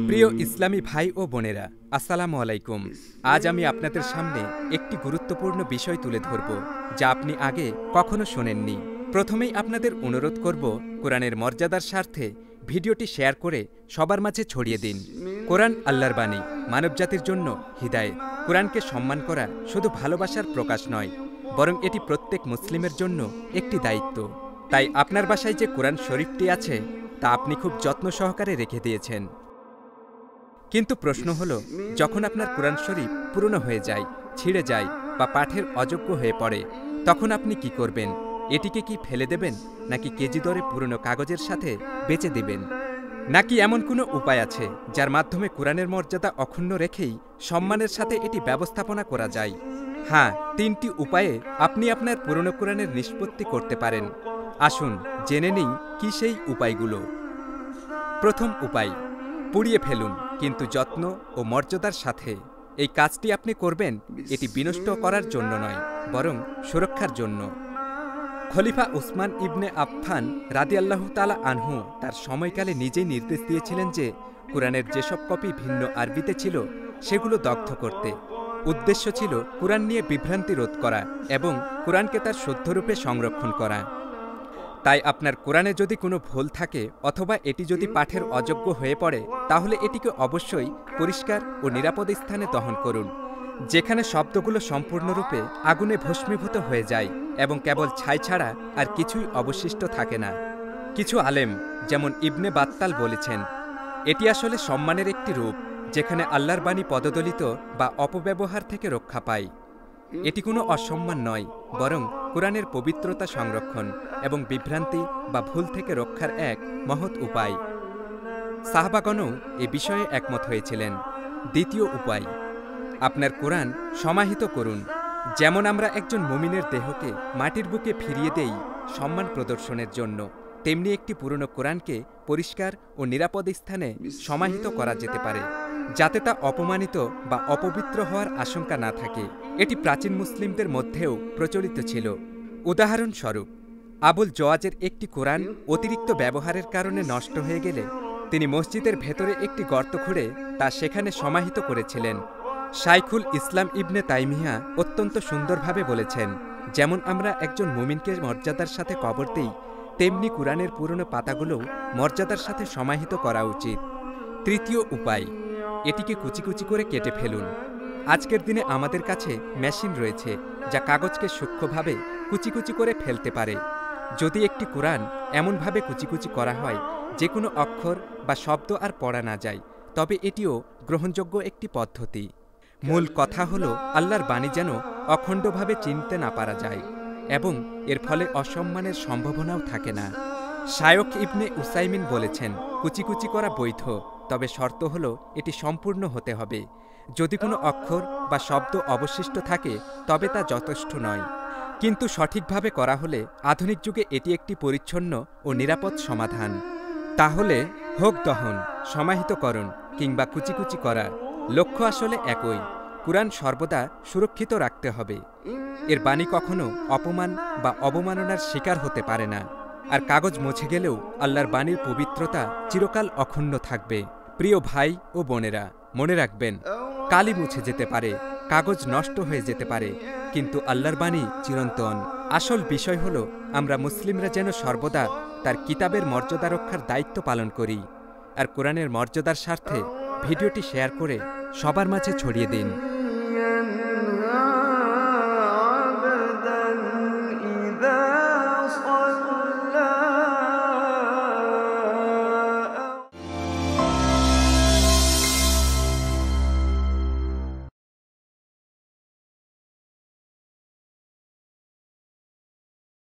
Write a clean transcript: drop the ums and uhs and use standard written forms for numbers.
প্রিয় ইসলামী ভাই ও বোনেরা, আসসালামু আলাইকুম। আজ আমি আপনাদের সামনে একটি গুরুত্বপূর্ণ বিষয় তুলে ধরব, যা আপনি আগে কখনো শোনেননি। প্রথমেই আপনাদের অনুরোধ করব, কোরআনের মর্যাদার স্বার্থে ভিডিওটি শেয়ার করে সবার মাঝে ছড়িয়ে দিন। কোরআন আল্লাহর বাণী, মানবজাতির জন্য হিদায়েত। কোরআনকে সম্মান করা শুধু ভালোবাসার প্রকাশ নয়, বরং এটি প্রত্যেক মুসলিমের জন্য একটি দায়িত্ব। তাই আপনার বাসায় যে কোরআন শরীফটি আছে, তা আপনি খুব যত্ন সহকারে রেখে দিয়েছেন। কিন্তু প্রশ্ন হলো, যখন আপনার কোরআন শরীফ পুরনো হয়ে যায়, ছিঁড়ে যায় বা পাঠের অযোগ্য হয়ে পড়ে, তখন আপনি কি করবেন? এটিকে কি ফেলে দেবেন, নাকি কেজি দরে পুরনো কাগজের সাথে বেচে দেবেন? নাকি এমন কোনো উপায় আছে যার মাধ্যমে কোরআনের মর্যাদা অক্ষুণ্ণ রেখেই সম্মানের সাথে এটি ব্যবস্থাপনা করা যায়? হ্যাঁ, ৩টি উপায়ে আপনি আপনার পুরনো কোরআনের নিষ্পত্তি করতে পারেন। আসুন জেনে নিই কি সেই উপায়গুলো। প্রথম উপায়, পুড়িয়ে ফেলুন, কিন্তু যত্ন ও মর্যাদার সাথে। এই কাজটি আপনি করবেন এটি বিনষ্ট করার জন্য নয়, বরং সুরক্ষার জন্য। খলিফা উসমান ইবনে আফফান রাদিয়াল্লাহু তাআলা আনহু তার সময়কালে নিজেই নির্দেশ দিয়েছিলেন যে কোরআনের যেসব কপি ভিন্ন আরবিতে ছিল সেগুলো দগ্ধ করতে। উদ্দেশ্য ছিল কোরআন নিয়ে বিভ্রান্তি রোধ করা এবং কোরআনকে তার শুদ্ধরূপে সংরক্ষণ করা। তাই আপনার কোরআনে যদি কোনো ভুল থাকে অথবা এটি যদি পাঠের অযোগ্য হয়ে পড়ে, তাহলে এটিকে অবশ্যই পরিষ্কার ও নিরাপদ স্থানে দহন করুন, যেখানে শব্দগুলো সম্পূর্ণরূপে আগুনে ভস্মীভূত হয়ে যায় এবং কেবল ছাই ছাড়া আর কিছুই অবশিষ্ট থাকে না। কিছু আলেম, যেমন ইবনে বাত্তাল বলেছেন, এটি আসলে সম্মানের একটি রূপ, যেখানে আল্লাহর বাণী পদদলিত বা অপব্যবহার থেকে রক্ষা পায়। এটি কোনো অসম্মান নয়, বরং কোরআনের পবিত্রতা সংরক্ষণ এবং বিভ্রান্তি বা ভুল থেকে রক্ষার এক মহৎ উপায়। সাহাবাগণও এ বিষয়ে একমত হয়েছিলেন। দ্বিতীয় উপায়, আপনার কোরআন সমাহিত করুন। যেমন আমরা একজন মুমিনের দেহকে মাটির বুকে ফিরিয়ে দেই সম্মান প্রদর্শনের জন্য, তেমনি একটি পুরনো কোরআনকে পরিষ্কার ও নিরাপদ স্থানে সমাহিত করা যেতে পারে, যাতে তা অপমানিত বা অপবিত্র হওয়ার আশঙ্কা না থাকে। এটি প্রাচীন মুসলিমদের মধ্যেও প্রচলিত ছিল। উদাহরণস্বরূপ, আবুল জওয়াজের একটি কোরআন অতিরিক্ত ব্যবহারের কারণে নষ্ট হয়ে গেলে তিনি মসজিদের ভেতরে একটি গর্ত খুঁড়ে তা সেখানে সমাহিত করেছিলেন। শাইখুল ইসলাম ইবনে তাইমিয়া অত্যন্ত সুন্দরভাবে বলেছেন, যেমন আমরা একজন মুমিনকে মর্যাদার সাথে কবর দিই, তেমনি কোরআনের পুরনো পাতাগুলোও মর্যাদার সাথে সমাহিত করা উচিত। তৃতীয় উপায়, এটিকে কুচি কুচি করে কেটে ফেলুন। আজকের দিনে আমাদের কাছে মেশিন রয়েছে যা কাগজকে সূক্ষ্মভাবে কুচি কুচি করে ফেলতে পারে। যদি একটি কোরআন এমনভাবে কুচি কুচি করা হয় যে কোনো অক্ষর বা শব্দ আর পড়া না যায়, তবে এটিও গ্রহণযোগ্য একটি পদ্ধতি। মূল কথা হলো, আল্লাহর বাণী যেন অখণ্ডভাবে চিনতে না পারা যায় এবং এর ফলে অসম্মানের সম্ভাবনাও থাকে না। শায়খ ইবনে উসাইমিন বলেছেন, কুচি কুচি করা বৈধ, তবে শর্ত হলো এটি সম্পূর্ণ হতে হবে। যদি কোনো অক্ষর বা শব্দ অবশিষ্ট থাকে তবে তা যথেষ্ট নয়, কিন্তু সঠিকভাবে করা হলে আধুনিক যুগে এটি একটি পরিচ্ছন্ন ও নিরাপদ সমাধান। তাহলে হোক দহন, সমাহিতকরণ কিংবা কুচি কুচি করা, লক্ষ্য আসলে একই। কোরআন সর্বদা সুরক্ষিত রাখতে হবে। এর বাণী কখনো অপমান বা অবমাননার শিকার হতে পারে না। আর কাগজ মুছে গেলেও আল্লাহর বাণীর পবিত্রতা চিরকাল অক্ষুণ্ণ থাকবে। প্রিয় ভাই ও বোনেরা, মনে রাখবেন, কালি মুছে যেতে পারে, কাগজ নষ্ট হয়ে যেতে পারে, কিন্তু আল্লাহর বাণী চিরন্তন। আসল বিষয় হলো, আমরা মুসলিমরা যেন সর্বদা তার কিতাবের মর্যাদা রক্ষার দায়িত্ব পালন করি। আর কোরআনের মর্যাদার স্বার্থে ভিডিওটি শেয়ার করে সবার মাঝে ছড়িয়ে দিন।